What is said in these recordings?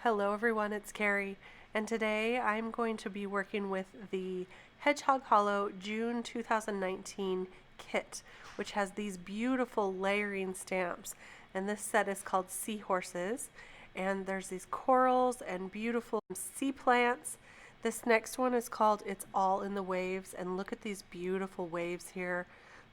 Hello everyone, it's Carrie, and today I'm going to be working with the Hedgehog Hollow June 2019 kit, which has these beautiful layering stamps. And this set is called Seahorses, and there's these corals and beautiful sea plants. This next one is called It's All in the Waves, and look at these beautiful waves here.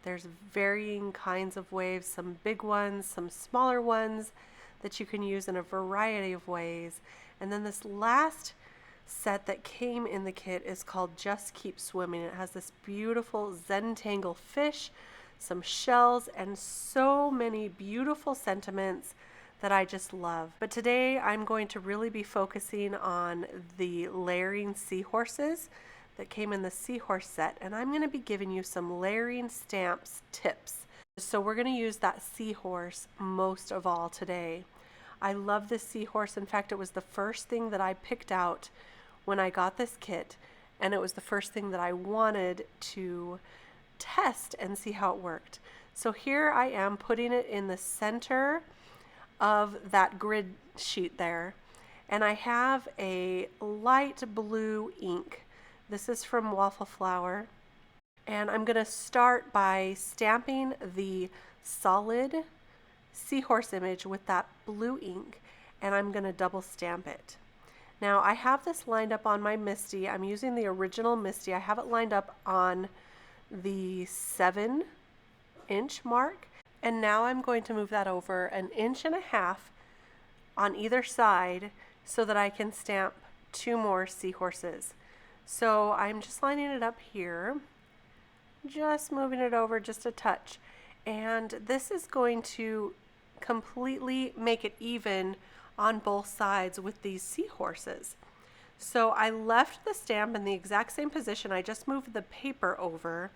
There's varying kinds of waves, some big ones, some smaller ones, that you can use in a variety of ways. And then this last set that came in the kit is called Just Keep Swimming. It has this beautiful Zentangle fish, some shells, and so many beautiful sentiments that I just love. But today I'm going to really be focusing on the layering seahorses that came in the Seahorse set, and I'm going to be giving you some layering stamps tips. So we're going to use that seahorse most of all today. I love this seahorse. In fact, it was the first thing that I picked out when I got this kit, and it was the first thing that I wanted to test and see how it worked. So here I am putting it in the center of that grid sheet there, and I have a light blue ink. This is from Waffle Flower. And I'm going to start by stamping the solid seahorse image with that blue ink, and I'm going to double stamp it. Now I have this lined up on my Misty. I'm using the original Misty. I have it lined up on the 7-inch mark, and now I'm going to move that over 1.5 inches on either side so that I can stamp 2 more seahorses. So I'm just lining it up here, just moving it over just a touch, and this is going to completely make it even on both sides with these seahorses. So I left the stamp in the exact same position. I just moved the paper over,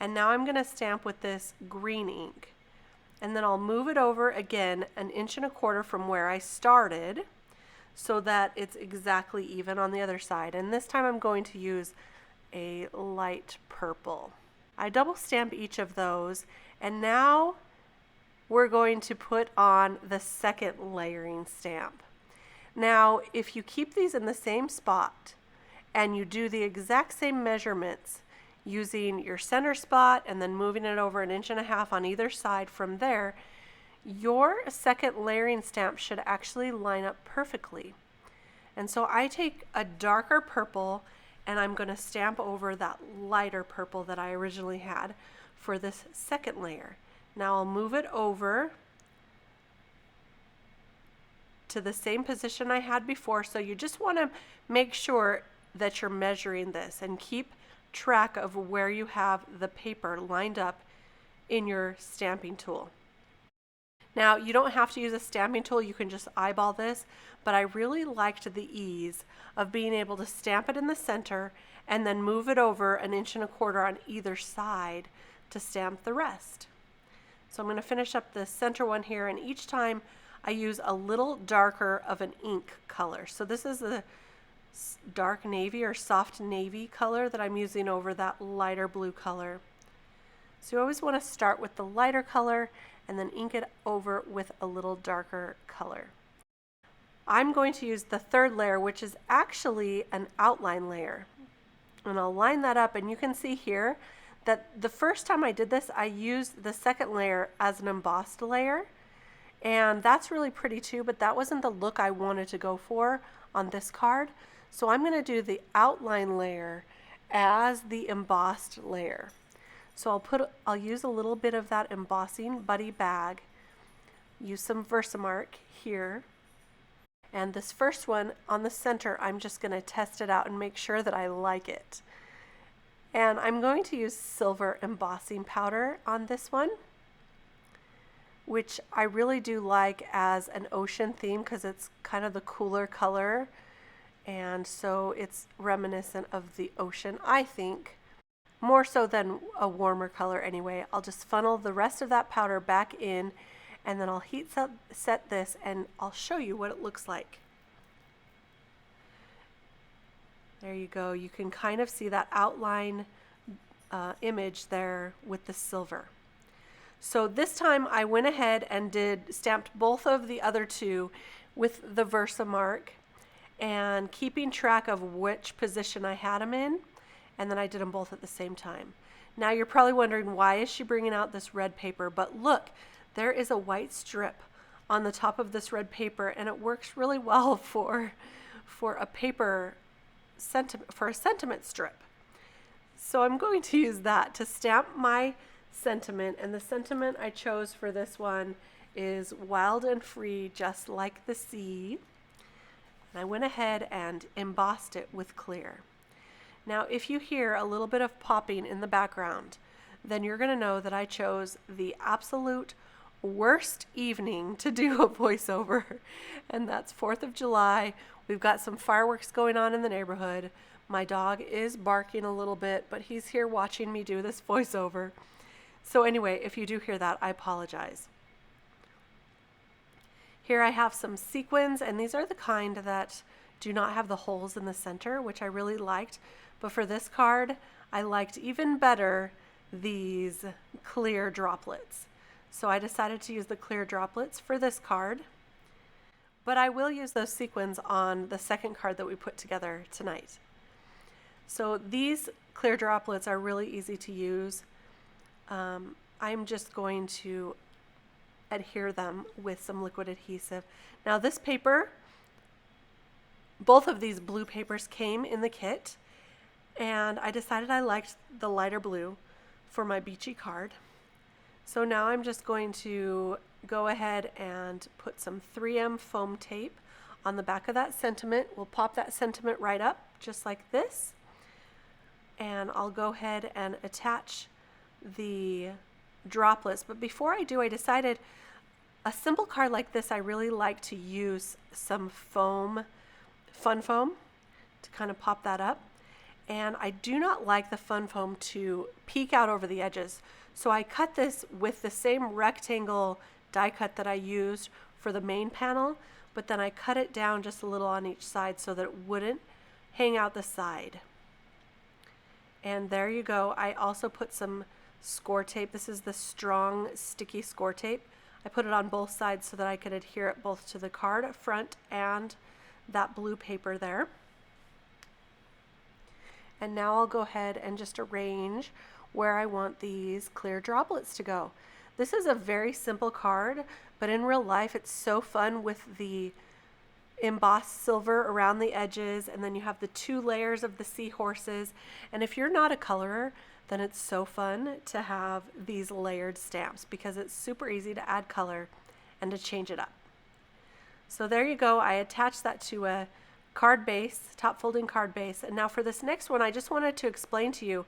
and now I'm going to stamp with this green ink, and then I'll move it over again 1.25 inches from where I started so that it's exactly even on the other side. And this time I'm going to use a light purple. I double stamp each of those, and now we're going to put on the second layering stamp. Now, if you keep these in the same spot and you do the exact same measurements using your center spot and then moving it over 1.5 inches on either side from there, your second layering stamp should actually line up perfectly. And so I take a darker purple and I'm going to stamp over that lighter purple that I originally had for this second layer. Now I'll move it over to the same position I had before. So you just want to make sure that you're measuring this and keep track of where you have the paper lined up in your stamping tool. Now, you don't have to use a stamping tool, you can just eyeball this, but I really liked the ease of being able to stamp it in the center and then move it over 1.25 inches on either side to stamp the rest. So I'm going to finish up the center one here, and each time I use a little darker of an ink color. So this is the dark navy or soft navy color that I'm using over that lighter blue color. So you always want to start with the lighter color and then ink it over with a little darker color. I'm going to use the third layer, which is actually an outline layer. And I'll line that up, and you can see here that the first time I did this, I used the second layer as an embossed layer. And that's really pretty too, but that wasn't the look I wanted to go for on this card. So I'm going to do the outline layer as the embossed layer. So I'll use a little bit of that embossing buddy bag, use some Versamark here, and this first one on the center, I'm just going to test it out and make sure that I like it. And I'm going to use silver embossing powder on this one, which I really do like as an ocean theme because it's kind of the cooler color, and so it's reminiscent of the ocean, I think. More so than a warmer color anyway. I'll just funnel the rest of that powder back in, and then I'll heat set this, and I'll show you what it looks like. There you go. You can kind of see that outline image there with the silver. So this time I went ahead and stamped both of the other two with the Versamark and keeping track of which position I had them in, and then I did them both at the same time. Now you're probably wondering, why is she bringing out this red paper? But look, there is a white strip on the top of this red paper, and it works really well for a paper for a sentiment strip. So I'm going to use that to stamp my sentiment, and the sentiment I chose for this one is wild and free, just like the sea. And I went ahead and embossed it with clear. Now, if you hear a little bit of popping in the background, then you're going to know that I chose the absolute worst evening to do a voiceover, and that's 4th of July. We've got some fireworks going on in the neighborhood. My dog is barking a little bit, but he's here watching me do this voiceover. So anyway, if you do hear that, I apologize. Here I have some sequins, and these are the kind that do not have the holes in the center, which I really liked. But for this card, I liked even better these clear droplets. So I decided to use the clear droplets for this card. But I will use those sequins on the second card that we put together tonight. So these clear droplets are really easy to use. I'm just going to adhere them with some liquid adhesive. Now this paper, both of these blue papers came in the kit, and I decided I liked the lighter blue for my beachy card. So now I'm just going to go ahead and put some 3M foam tape on the back of that sentiment. We'll pop that sentiment right up just like this, and I'll go ahead and attach the droplets. But before I do, I decided a simple card like this, I really like to use some foam, fun foam, to kind of pop that up. And I do not like the fun foam to peek out over the edges. So I cut this with the same rectangle die cut that I used for the main panel, but then I cut it down just a little on each side so that it wouldn't hang out the side. And there you go. I also put some Scor-Tape. This is the strong, sticky Scor-Tape. I put it on both sides so that I could adhere it both to the card front and that blue paper there. And now I'll go ahead and just arrange where I want these clear droplets to go. This is a very simple card, but in real life it's so fun with the embossed silver around the edges, and then you have the 2 layers of the seahorses. And if you're not a colorer, then it's so fun to have these layered stamps because it's super easy to add color and to change it up. So there you go. I attached that to a card base, top folding card base. And now for this next one, I just wanted to explain to you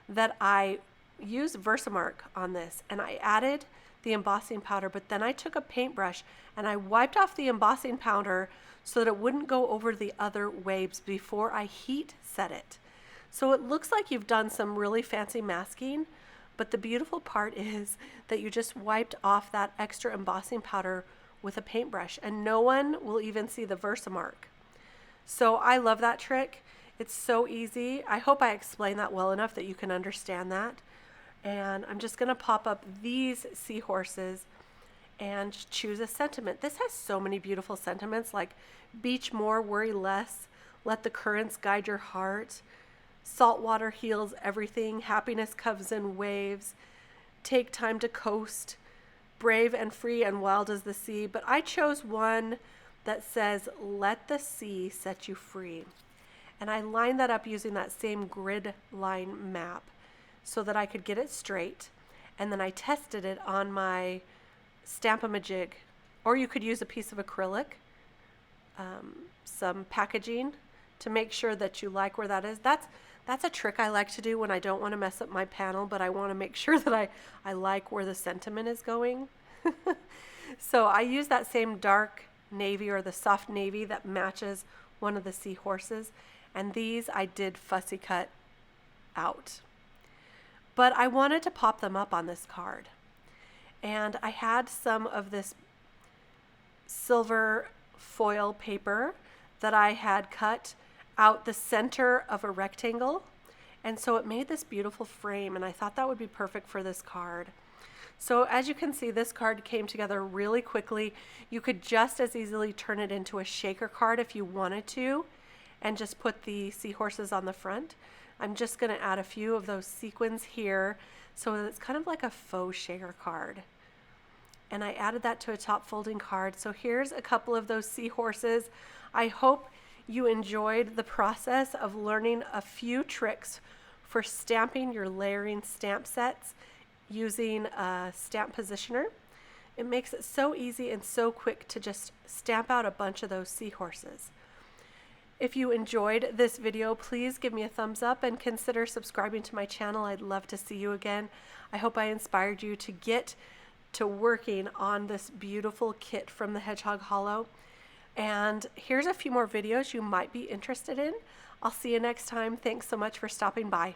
that I used Versamark on this, and I added the embossing powder, but then I took a paintbrush and I wiped off the embossing powder so that it wouldn't go over the other waves before I heat set it. So it looks like you've done some really fancy masking, but the beautiful part is that you just wiped off that extra embossing powder with a paintbrush, and no one will even see the Versamark. So I love that trick. It's so easy. I hope I explained that well enough that you can understand that. And I'm just going to pop up these seahorses and choose a sentiment. This has so many beautiful sentiments like beach more, worry less, let the currents guide your heart, salt water heals everything, happiness comes in waves, take time to coast, brave and free and wild as the sea. But I chose one that says, let the sea set you free. And I lined that up using that same grid line map so that I could get it straight. And then I tested it on my Stamp-A-Ma-Jig, or you could use a piece of acrylic, some packaging to make sure that you like where that is. That's a trick I like to do when I don't want to mess up my panel, but I want to make sure that I like where the sentiment is going. So I use that same dark navy or the soft navy that matches one of the seahorses, and these I did fussy cut out. But I wanted to pop them up on this card. And I had some of this silver foil paper that I had cut out the center of a rectangle. And so it made this beautiful frame, and I thought that would be perfect for this card. So as you can see, this card came together really quickly. You could just as easily turn it into a shaker card if you wanted to, and just put the seahorses on the front. I'm just going to add a few of those sequins here so it's kind of like a faux shaker card. And I added that to a top folding card. So here's a couple of those seahorses. I hope you enjoyed the process of learning a few tricks for stamping your layering stamp sets using a stamp positioner. It makes it so easy and so quick to just stamp out a bunch of those seahorses. If you enjoyed this video, please give me a thumbs up and consider subscribing to my channel. I'd love to see you again. I hope I inspired you to get to working on this beautiful kit from the Hedgehog Hollow. And here's a few more videos you might be interested in. I'll see you next time. Thanks so much for stopping by.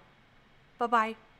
Bye-bye.